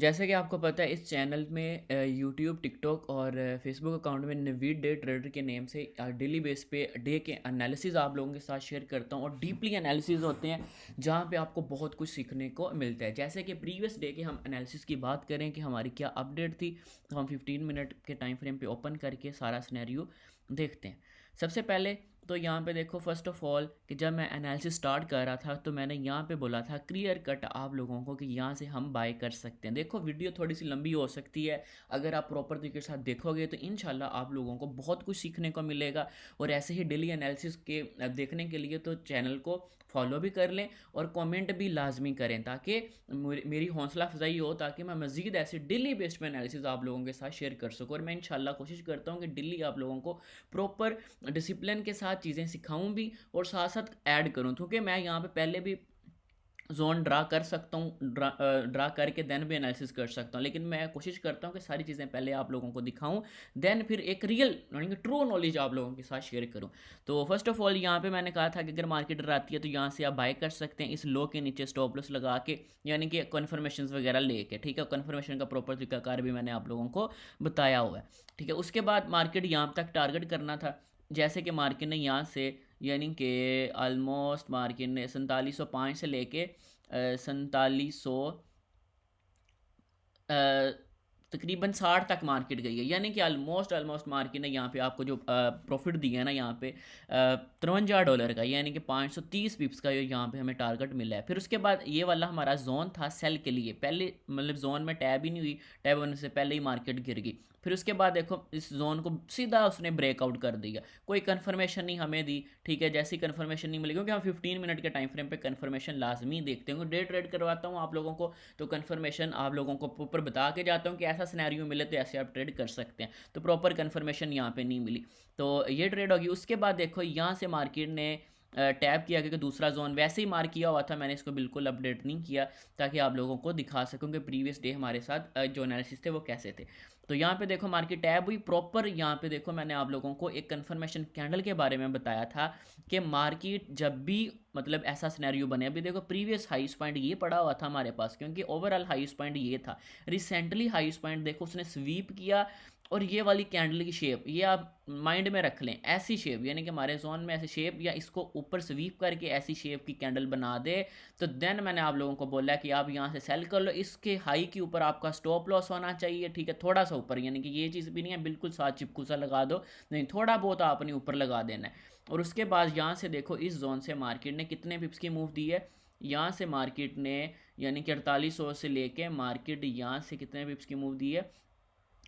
जैसे कि आपको पता है इस चैनल में यूट्यूब, टिकटॉक और फेसबुक अकाउंट में नवीद डे ट्रेडर के नेम से डेली बेस पे डे के एनालिसिस आप लोगों के साथ शेयर करता हूँ और डीपली एनालिसिस होते हैं जहाँ पे आपको बहुत कुछ सीखने को मिलता है। जैसे कि प्रीवियस डे के हम एनालिसिस की बात करें कि हमारी क्या अपडेट थी, तो हम 15 मिनट के टाइम फ्रेम पे ओपन करके सारा सिनेरियो देखते हैं। सबसे पहले तो यहाँ पे देखो, फर्स्ट ऑफ ऑल कि जब मैं एनालिसिस स्टार्ट कर रहा था तो मैंने यहाँ पे बोला था क्लियर कट आप लोगों को कि यहाँ से हम बाय कर सकते हैं। देखो वीडियो थोड़ी सी लंबी हो सकती है, अगर आप प्रॉपर तरीके के साथ देखोगे तो इंशाल्लाह आप लोगों को बहुत कुछ सीखने को मिलेगा। और ऐसे ही डेली एनालिसिस के देखने के लिए तो चैनल को फॉलो भी कर लें और कमेंट भी लाजमी करें ताकि मेरी हौसला अफजाई हो, ताकि मैं मज़ीद ऐसे डेली बेस्ड पे एनालिसिस आप लोगों के साथ शेयर कर सकूँ। और मैं इंशाल्लाह कोशिश करता हूँ कि डेली आप लोगों को प्रॉपर डिसिप्लिन के साथ चीज़ें सिखाऊं भी और साथ साथ ऐड करूं, क्योंकि मैं यहाँ पे पहले भी जोन ड्रा कर सकता हूँ, ड्रा करके देन भी एनालिसिस कर सकता हूँ, लेकिन मैं कोशिश करता हूँ कि सारी चीज़ें पहले आप लोगों को दिखाऊं, देन फिर एक रियल यानी ट्रू नॉलेज आप लोगों के साथ शेयर करूँ। तो फर्स्ट ऑफ ऑल यहाँ पे मैंने कहा था कि अगर मार्केट आती है तो यहाँ से आप बाय कर सकते हैं इस लो के नीचे स्टॉप लॉस लगा के, यानी कि कन्फर्मेशन वगैरह लेके। ठीक है, कन्फर्मेशन का प्रॉपर तरीकाकार भी मैंने आप लोगों को बताया हुआ है। ठीक है, उसके बाद मार्केट यहाँ तक टारगेट करना था। जैसे कि मार्केट ने यहाँ से यानी कि ऑलमोस्ट मार्केट ने 4705 से लेके 4700 तकरीबन 60 तक मार्केट गई है, यानी कि ऑलमोस्ट मार्केट ने यहाँ पे आपको जो प्रॉफिट दिया है ना यहाँ पे $53 का, यानी कि 530 पिप्स का यहाँ पे हमें टारगेट मिला है। फिर उसके बाद ये वाला हमारा जोन था सेल के लिए, पहले मतलब जोन में टैब ही नहीं हुई, टैब होने से पहले ही मार्केट गिर गई। फिर उसके बाद देखो इस जोन को सीधा उसने ब्रेकआउट कर दिया, कोई कन्फर्मेशन नहीं हमें दी। ठीक है, जैसी कन्फर्मेशन नहीं मिली, क्योंकि हम 15 मिनट के टाइम फ्रेम पे कन्फर्मेशन लाजमी देखते हैं, डे ट्रेड करवाता हूँ आप लोगों को, तो कन्फर्मेशन आप लोगों को प्रॉपर बता के जाता हूँ कि ऐसा सिनेरियो मिले तो ऐसे आप ट्रेड कर सकते हैं। तो प्रॉपर कन्फर्मेशन यहाँ पे नहीं मिली, तो ये ट्रेड होगी। उसके बाद देखो यहाँ से मार्केट ने टैप किया, क्योंकि दूसरा जोन वैसे ही मार्क किया हुआ था, मैंने इसको बिल्कुल अपडेट नहीं किया ताकि आप लोगों को दिखा सकूं कि प्रीवियस डे हमारे साथ जो एनालिसिस थे वो कैसे थे। तो यहाँ पे देखो मार्केट टैब हुई प्रॉपर। यहाँ पे देखो मैंने आप लोगों को एक कंफर्मेशन कैंडल के बारे में बताया था कि मार्केट जब भी मतलब ऐसा सिनेरियो बने, अभी देखो प्रीवियस हाईएस्ट पॉइंट ये पड़ा हुआ था हमारे पास, क्योंकि ओवरऑल हाईएस्ट पॉइंट ये था। रिसेंटली हाईएस्ट पॉइंट देखो उसने स्वीप किया, और ये वाली कैंडल की शेप ये आप माइंड में रख लें, ऐसी शेप यानी कि हमारे जोन में ऐसी शेप, या इसको ऊपर स्वीप करके ऐसी शेप की कैंडल बना दे, तो देन मैंने आप लोगों को बोला कि आप यहाँ से सेल कर लो। इसके हाई के ऊपर आपका स्टॉप लॉस होना चाहिए। ठीक है, थोड़ा सा ऊपर, यानी कि ये चीज़ भी नहीं है बिल्कुल साथ चिपकू सा लगा दो, नहीं, थोड़ा बहुत आपने ऊपर लगा देना है। और उसके बाद यहाँ से देखो इस जोन से मार्केट ने कितने पिप्स की मूव दी है, यहाँ से मार्केट ने यानी कि 4800 से लेके मार्केट यहाँ से कितने पिप्स की मूव दी है,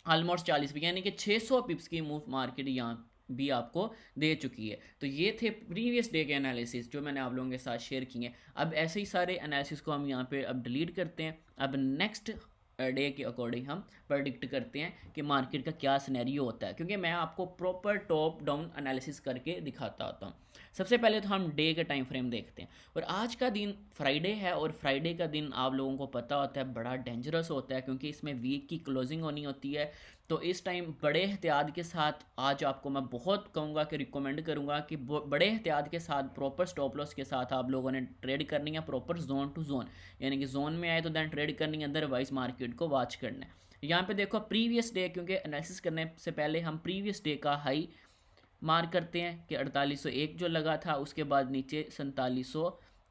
ऑलमोस्ट 40 पे, यानी कि 600 पिप्स की मूव मार्केट यहाँ भी आपको दे चुकी है। तो ये थे प्रीवियस डे के एनालिसिस जो मैंने आप लोगों के साथ शेयर किए हैं। अब ऐसे ही सारे एनालिसिस को हम यहाँ पे अब डिलीट करते हैं। अब नेक्स्ट डे के अकॉर्डिंग हम प्रडिक्ट करते हैं कि मार्केट का क्या सिनेरियो होता है, क्योंकि मैं आपको प्रॉपर टॉप डाउन एनालिसिस करके दिखाता होता हूँ। सबसे पहले तो हम डे के टाइम फ्रेम देखते हैं, और आज का दिन फ्राइडे है, और फ्राइडे का दिन आप लोगों को पता होता है बड़ा डेंजरस होता है, क्योंकि इसमें वीक की क्लोजिंग होनी होती है। तो इस टाइम बड़े एहतियात के साथ आज आपको मैं बहुत कहूँगा कि रिकमेंड करूँगा कि बड़े एहतियात के साथ प्रॉपर स्टॉप लॉस के साथ आप लोगों ने ट्रेड करनी है, प्रॉपर जोन टू जोन, यानी कि जोन में आए तो दैन ट्रेड करनी है, अदरवाइज मार्केट को वॉच करना है। यहाँ पे देखो प्रीवियस डे, क्योंकि एनालिसिस करने से पहले हम प्रीवियस डे का हाई मार्क करते हैं कि 4801 जो लगा था, उसके बाद नीचे 4700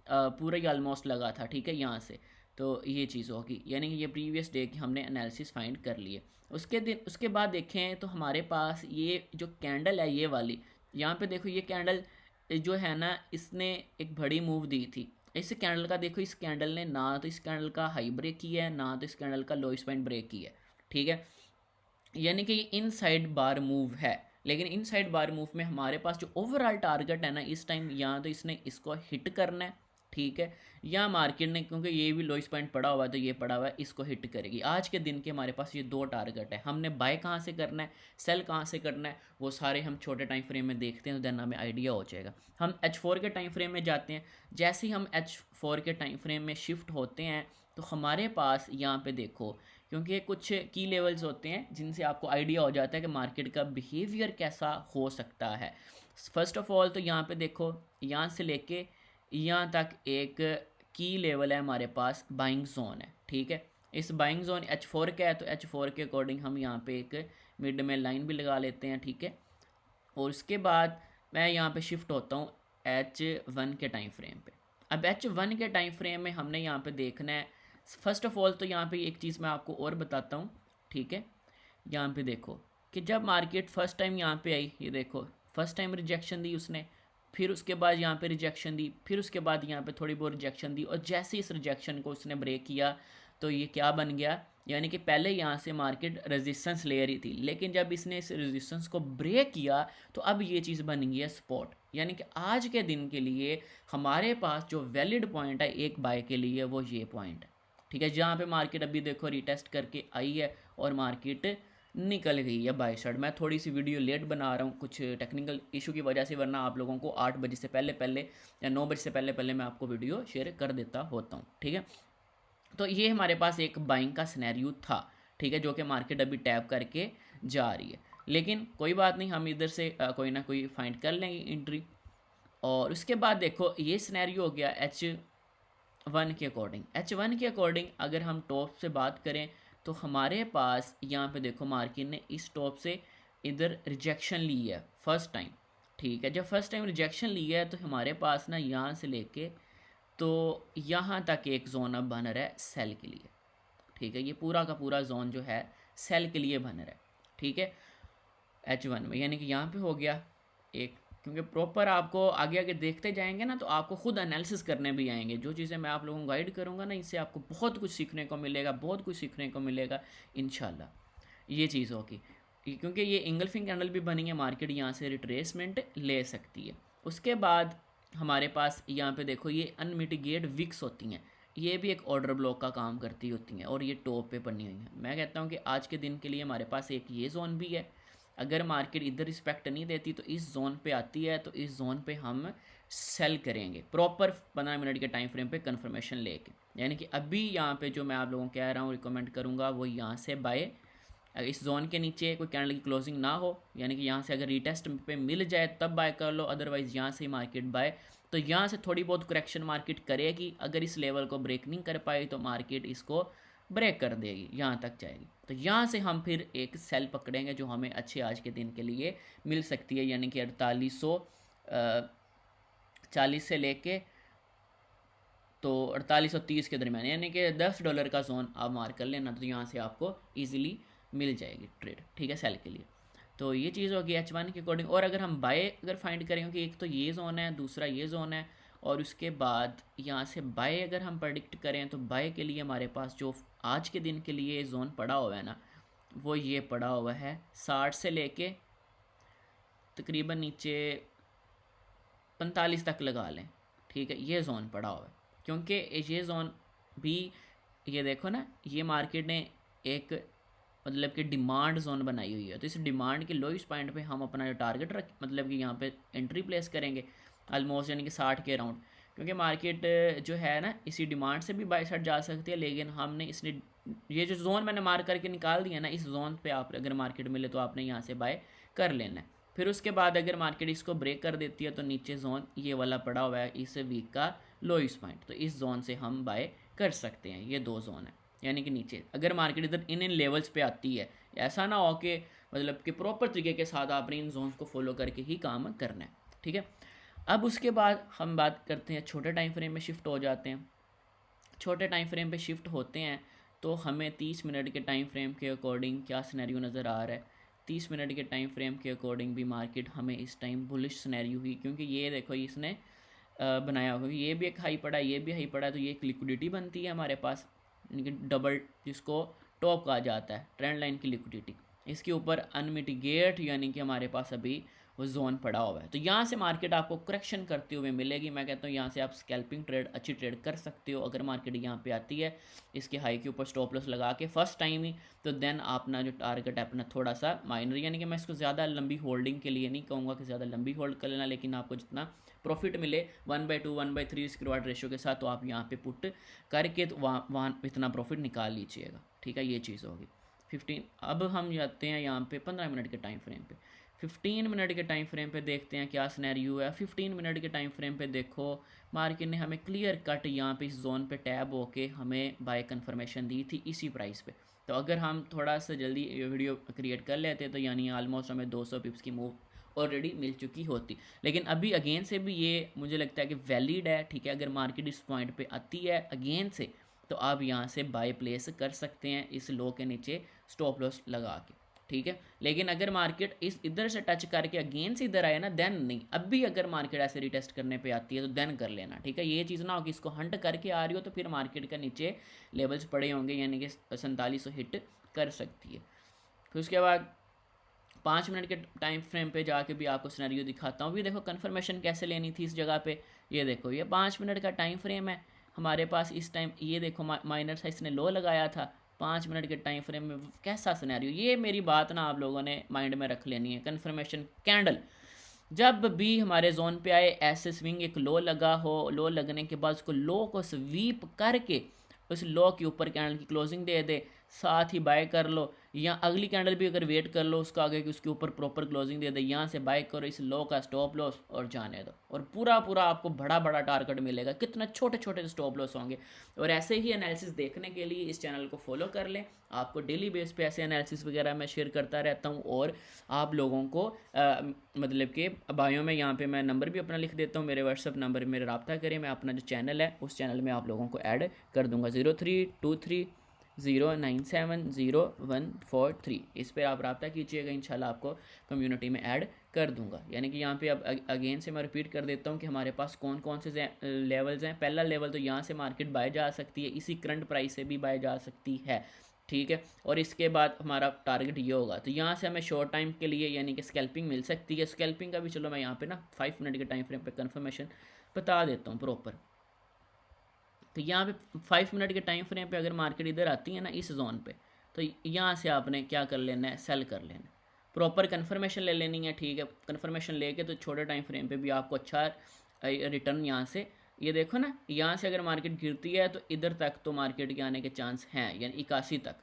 पूरा ही ऑलमोस्ट लगा था। ठीक है, यहाँ से तो ये चीज़ होगी, यानी कि ये प्रीवियस डे की हमने एनालिसिस फाइंड कर लिए। उसके बाद देखें तो हमारे पास ये जो कैंडल है ये वाली, यहाँ पे देखो ये कैंडल जो है ना, इसने एक बड़ी मूव दी थी। इस कैंडल का देखो, इस कैंडल ने ना तो इस कैंडल का हाई ब्रेक किया है, ना तो इस कैंडल का लोएस्ट पॉइंट ब्रेक किया है। ठीक है, यानी कि ये इनसाइड बार मूव है, लेकिन इनसाइड बार मूव में हमारे पास जो ओवरऑल टारगेट है ना इस टाइम, यहाँ तो इसने इसको हिट करना है। ठीक है, या मार्केट ने, क्योंकि ये भी लोइस पॉइंट पड़ा हुआ है तो ये पड़ा हुआ है, इसको हिट करेगी। आज के दिन के हमारे पास ये दो टारगेट है, हमने बाय कहाँ से करना है, सेल कहाँ से करना है, वो सारे हम छोटे टाइम फ्रेम में देखते हैं, तो देन हमें आइडिया हो जाएगा। हम H4 के टाइम फ्रेम में जाते हैं। जैसे ही हम H4 के टाइम फ्रेम में शिफ्ट होते हैं तो हमारे पास यहाँ पे देखो, क्योंकि कुछ की लेवल्स होते हैं जिनसे आपको आइडिया हो जाता है कि मार्केट का बिहेवियर कैसा हो सकता है। फर्स्ट ऑफ ऑल तो यहाँ पे देखो, यहाँ से लेके यहाँ तक एक की लेवल है हमारे पास, बाइंग जोन है। ठीक है, इस बाइंग जोन H4 का है, तो H4 के अकॉर्डिंग हम यहाँ पे एक मिड में लाइन भी लगा लेते हैं, ठीक है। और उसके बाद मैं यहाँ पे शिफ्ट होता हूँ H1 के टाइम फ्रेम पे। अब H1 के टाइम फ्रेम में हमने यहाँ पे देखना है, फर्स्ट ऑफ ऑल तो यहाँ पे एक चीज़ मैं आपको और बताता हूँ, ठीक है। यहाँ पे देखो कि जब मार्केट फर्स्ट टाइम यहाँ पे आई, ये देखो फर्स्ट टाइम रिजेक्शन दी उसने, फिर उसके बाद यहाँ पे रिजेक्शन दी, फिर उसके बाद यहाँ पे थोड़ी बहुत रिजेक्शन दी, और जैसे इस रिजेक्शन को उसने ब्रेक किया तो ये क्या बन गया, यानी कि पहले यहाँ से मार्केट रेजिस्टेंस ले रही थी, लेकिन जब इसने इस रेजिस्टेंस को ब्रेक किया तो अब ये चीज़ बन गई है स्पॉट। यानी कि आज के दिन के लिए हमारे पास जो वैलिड पॉइंट है एक बाय के लिए वो ये पॉइंट है, ठीक है। जहाँ पे मार्केट अभी देखो रिटेस्ट करके आई है और मार्केट निकल गई है बाय साइड। मैं थोड़ी सी वीडियो लेट बना रहा हूँ कुछ टेक्निकल इशू की वजह से, वरना आप लोगों को 8 बजे से पहले पहले या 9 बजे से पहले पहले मैं आपको वीडियो शेयर कर देता होता हूँ, ठीक है। तो ये हमारे पास एक बाइंग का सिनेरियो था, ठीक है, जो कि मार्केट अभी टैप करके जा रही है, लेकिन कोई बात नहीं, हम इधर से कोई ना कोई फाइंड कर लेंगे एंट्री। और उसके बाद देखो ये सिनेरियो हो गया H1 के अकॉर्डिंग। H1 के अकॉर्डिंग अगर हम टॉप से बात करें तो हमारे पास यहाँ पे देखो मार्केट ने इस टॉप से इधर रिजेक्शन ली है फर्स्ट टाइम, ठीक है। जब फर्स्ट टाइम रिजेक्शन ली है तो हमारे पास ना यहाँ से लेके तो यहाँ तक एक जोन अब बन रहा है सेल के लिए, ठीक है। ये पूरा का पूरा जोन जो है सेल के लिए बन रहा है, ठीक है, H1 में। यानी कि यहाँ पे हो गया एक, क्योंकि प्रॉपर आपको आगे आगे देखते जाएंगे ना तो आपको खुद एनालिसिस करने भी आएंगे। जो चीज़ें मैं आप लोगों को गाइड करूँगा ना, इससे आपको बहुत कुछ सीखने को मिलेगा, बहुत कुछ सीखने को मिलेगा इंशाल्लाह। ये चीज़ होगी क्योंकि ये इंगल्फिंग कैंडल भी बनी है, मार्केट यहाँ से रिट्रेसमेंट ले सकती है। उसके बाद हमारे पास यहाँ पे देखो ये अनमिटिगेट विक्स होती हैं, ये भी एक ऑर्डर ब्लॉक का काम करती होती हैं और ये टॉप पे बनी हुई हैं। मैं कहता हूँ कि आज के दिन के लिए हमारे पास एक ये जोन भी है, अगर मार्केट इधर रिस्पेक्ट नहीं देती तो इस जोन पे आती है, तो इस जोन पे हम सेल करेंगे प्रॉपर 15 मिनट के टाइम फ्रेम पे कंफर्मेशन लेके। यानी कि अभी यहाँ पे जो मैं आप लोगों को कह रहा हूँ रिकमेंड करूँगा वो यहाँ से बाय, अगर इस जोन के नीचे कोई कैंडल की क्लोजिंग ना हो, यानी कि यहाँ से अगर रीटेस्ट पे मिल जाए तब बाय कर लो, अदरवाइज़ यहाँ से ही मार्केट बाय। तो यहाँ से थोड़ी बहुत करेक्शन मार्केट करेगी, अगर इस लेवल को ब्रेक नहीं कर पाई तो मार्केट इसको ब्रेक कर देगी, यहाँ तक जाएगी। तो यहाँ से हम फिर एक सेल पकड़ेंगे जो हमें अच्छे आज के दिन के लिए मिल सकती है, यानी कि 4840 से लेके तो 4830 के दरमियान, यानी कि $10 का जोन आप मार्क कर लेना, तो यहाँ से आपको ईजिली मिल जाएगी ट्रेड, ठीक है, सेल के लिए। तो ये चीज़ होगी H1 के अकॉर्डिंग। और अगर हम बाय अगर फाइंड करें, क्योंकि एक तो ये जोन है, दूसरा ये जोन है, और उसके बाद यहाँ से बाय अगर हम प्रेडिक्ट करें तो बाय के लिए हमारे पास जो आज के दिन के लिए जोन पड़ा हुआ है ना, वो ये पड़ा हुआ है 60 से लेके तकरीबन नीचे 45 तक लगा लें, ठीक है, ये जोन पड़ा हुआ है। क्योंकि ये जोन भी ये देखो ना, ये मार्केट ने एक मतलब कि डिमांड जोन बनाई हुई है, तो इस डिमांड के लोएस्ट पॉइंट पे हम अपना जो टारगेट रख मतलब कि यहाँ पे एंट्री प्लेस करेंगे ऑलमोस्ट, यानी कि 60 के अराउंड। क्योंकि मार्केट जो है ना इसी डिमांड से भी बाय साइड जा सकती है, लेकिन हमने इसने ये जो जोन मैंने मार्क करके निकाल दिया ना, इस जोन पे आप अगर मार्केट मिले तो आपने यहाँ से बाय कर लेना है। फिर उसके बाद अगर मार्केट इसको ब्रेक कर देती है तो नीचे जोन ये वाला पड़ा हुआ है इस वीक का लोएस्ट पॉइंट, तो इस जोन से हम बाय कर सकते हैं। ये दो जोन है, यानी कि नीचे अगर मार्केट इधर इन लेवल्स पे आती है, ऐसा ना हो कि मतलब कि प्रॉपर तरीके के साथ आपने इन जोन्स को फॉलो करके ही काम करना है, ठीक है। अब उसके बाद हम बात करते हैं छोटे टाइम फ्रेम में शिफ्ट हो जाते हैं। छोटे टाइम फ्रेम पे शिफ्ट होते हैं तो हमें 30 मिनट के टाइम फ्रेम के अकॉर्डिंग क्या सिनेरियो नज़र आ रहा है। 30 मिनट के टाइम फ्रेम के अकॉर्डिंग भी मार्केट हमें इस टाइम बुलिश सिनेरियो हुई, क्योंकि ये देखो इसने बनाया होगा, ये भी एक हाई पड़ा है, ये भी हाई पड़ा है, तो ये एक लिक्विडिटी बनती है हमारे पास, यानी कि डबल जिसको टॉप कहा जाता है, ट्रेंड लाइन की लिक्विडिटी। इसके ऊपर अनमिटिगेट यानी कि हमारे पास अभी वो जोन पड़ा हुआ है, तो यहाँ से मार्केट आपको करेक्शन करते हुए मिलेगी। मैं कहता हूँ यहाँ से आप स्कैल्पिंग ट्रेड अच्छी ट्रेड कर सकते हो अगर मार्केट यहाँ पे आती है इसके हाई के ऊपर स्टॉप लॉस लगा के फर्स्ट टाइम ही, तो देन अपना जो टारगेट है अपना थोड़ा सा माइनर, यानी कि मैं इसको ज़्यादा लंबी होल्डिंग के लिए नहीं कहूँगा कि ज़्यादा लंबी होल्ड कर लेना, लेकिन आपको जितना प्रॉफिट मिले 1/2 1/3 रिस्क रिवार्ड रेशियो के साथ, तो आप यहाँ पे पुट करके तो वहाँ इतना प्रॉफिट निकाल लीजिएगा, ठीक है। ये चीज़ होगी 15। अब हम जाते हैं यहाँ पे 15 मिनट के टाइम फ्रेम पे। 15 मिनट के टाइम फ्रेम पे देखते हैं क्या सिनेरियो है। 15 मिनट के टाइम फ्रेम पे देखो मार्केट ने हमें क्लियर कट यहाँ पे इस जोन पे टैब होके हमें बाय कंफर्मेशन दी थी इसी प्राइस पे। तो अगर हम थोड़ा सा जल्दी ये वीडियो क्रिएट कर लेते तो यानी ऑलमोस्ट हमें 200 पिप्स की मूव ऑलरेडी मिल चुकी होती। लेकिन अभी अगेन से भी ये मुझे लगता है कि वैलिड है, ठीक है। अगर मार्केट इस पॉइंट पे आती है अगेन से तो आप यहाँ से बाय प्लेस कर सकते हैं इस लो के नीचे स्टॉप लॉस लगा के, ठीक है। लेकिन अगर मार्केट इस इधर से टच करके अगेन से इधर आए ना देन नहीं। अभी अगर मार्केट ऐसे रिटेस्ट करने पे आती है तो देन कर लेना, ठीक है। ये चीज़ ना हो कि इसको हंट करके आ रही हो तो फिर मार्केट का नीचे लेवल्स पड़े होंगे यानी कि 4700 हिट कर सकती है। फिर उसके बाद 5 मिनट के टाइम फ्रेम पे जाके भी आपको सिनेरियो दिखाता हूँ। भी देखो कन्फर्मेशन कैसे लेनी थी इस जगह पे। ये देखो ये 5 मिनट का टाइम फ्रेम है हमारे पास इस टाइम। ये देखो माइनर साइज ने लो लगाया था 5 मिनट के टाइम फ्रेम में। कैसा सिनेरियो, ये मेरी बात ना आप लोगों ने माइंड में रख लेनी है। कन्फर्मेशन कैंडल जब भी हमारे जोन पे आए, ऐसे स्विंग एक लो लगा हो, लो लगने के बाद उसको लो को स्वीप करके उस लो के ऊपर कैंडल की क्लोजिंग दे दे, साथ ही बाय कर लो। या अगली कैंडल भी अगर वेट कर लो उसका आगे कि उसके ऊपर प्रॉपर क्लोजिंग दे दे, यहाँ से बाय करो इस लो का स्टॉप लॉस और जाने दो। और पूरा पूरा आपको बड़ा बड़ा टारगेट मिलेगा। कितना छोटे छोटे स्टॉप लॉस होंगे। और ऐसे ही एनालिसिस देखने के लिए इस चैनल को फॉलो कर लें। आपको डेली बेस पे ऐसे एनालिसिस वगैरह मैं शेयर करता रहता हूँ। और आप लोगों को मतलब कि बायो में यहाँ पे मैं नंबर भी अपना लिख देता हूँ, मेरे व्हाट्सअप नंबर मेरे रब्ता करें। मैं अपना जो चैनल है उस चैनल में आप लोगों को ऐड कर दूँगा 032309700143। इस पर आप रब्ता कीजिएगा, इंशाल्लाह आपको कम्युनिटी में ऐड कर दूंगा। यानी कि यहाँ पे अब अगेन से मैं रिपीट कर देता हूँ कि हमारे पास कौन कौन से लेवल्स हैं। पहला लेवल तो यहाँ से मार्केट बाय जा सकती है, इसी करंट प्राइस से भी बाय जा सकती है, ठीक है। और इसके बाद हमारा टारगेट ये होगा। तो यहाँ से हमें शॉर्ट टाइम के लिए यानी कि स्कैल्पिंग मिल सकती है। स्कैल्पिंग का भी चलो मैं यहाँ पे ना 5 मिनट के टाइम फ्रेम पे कंफर्मेशन बता देता हूँ प्रॉपर। तो यहाँ पे 5 मिनट के टाइम फ्रेम पे अगर मार्केट इधर आती है ना इस जोन पे, तो यहाँ से आपने क्या कर लेना है, सेल कर लेना है। प्रॉपर कंफर्मेशन ले लेनी है, ठीक है। कंफर्मेशन लेके तो छोटे टाइम फ्रेम पे भी आपको अच्छा रिटर्न यहाँ से, ये देखो ना, यहाँ से अगर मार्केट गिरती है तो इधर तक तो मार्केट के आने के चांस हैं, यानी 81 तक,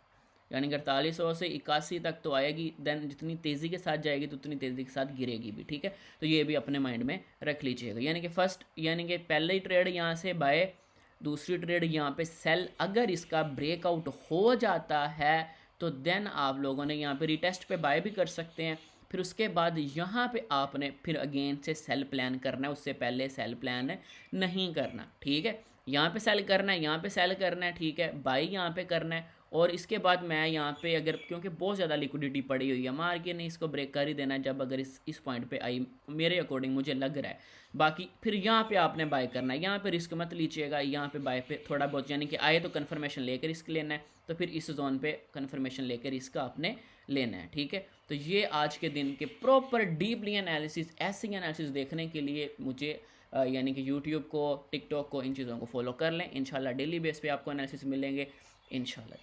यानी 4800 से 81 तक तो आएगी। देन जितनी तेज़ी के साथ जाएगी तो उतनी तेज़ी के साथ गिरेगी भी, ठीक है। तो ये भी अपने माइंड में रख लीजिएगा। यानी कि फर्स्ट यानी कि पहले ही ट्रेड यहाँ से बाय, दूसरी ट्रेड यहाँ पे सेल। अगर इसका ब्रेकआउट हो जाता है तो देन आप लोगों ने यहाँ पे रिटेस्ट पे बाय भी कर सकते हैं। फिर उसके बाद यहाँ पे आपने फिर अगेन से सेल प्लान करना है, उससे पहले सेल प्लान नहीं करना, ठीक है। यहाँ पे सेल करना है, यहाँ पे सेल करना है, ठीक है। बाई यहाँ पे करना है। और इसके बाद मैं यहाँ पे अगर, क्योंकि बहुत ज़्यादा लिक्विडिटी पड़ी हुई है, मार्केट ने इसको ब्रेक कर ही देना है जब अगर इस पॉइंट पे आई, मेरे अकॉर्डिंग मुझे लग रहा है। बाकी फिर यहाँ पे आपने बाय करना है, यहाँ पे रिस्क मत लीजिएगा। यहाँ पे बाय पे थोड़ा बहुत यानी कि आए तो कन्फर्मेशन लेकर रिस्क लेना है, तो फिर इस जोन पे कन्फर्मेशन लेकर रिस्क आपने लेना है, ठीक है। तो ये आज के दिन के प्रॉपर डीपली एनालिसिस, ऐसे एनालिसिस देखने के लिए मुझे यानी कि यूट्यूब को, टिकटॉक को, इन चीज़ों को फॉलो कर लें। इंशाल्लाह डेली बेस पे आपको एनालिसिस मिलेंगे इंशाल्लाह।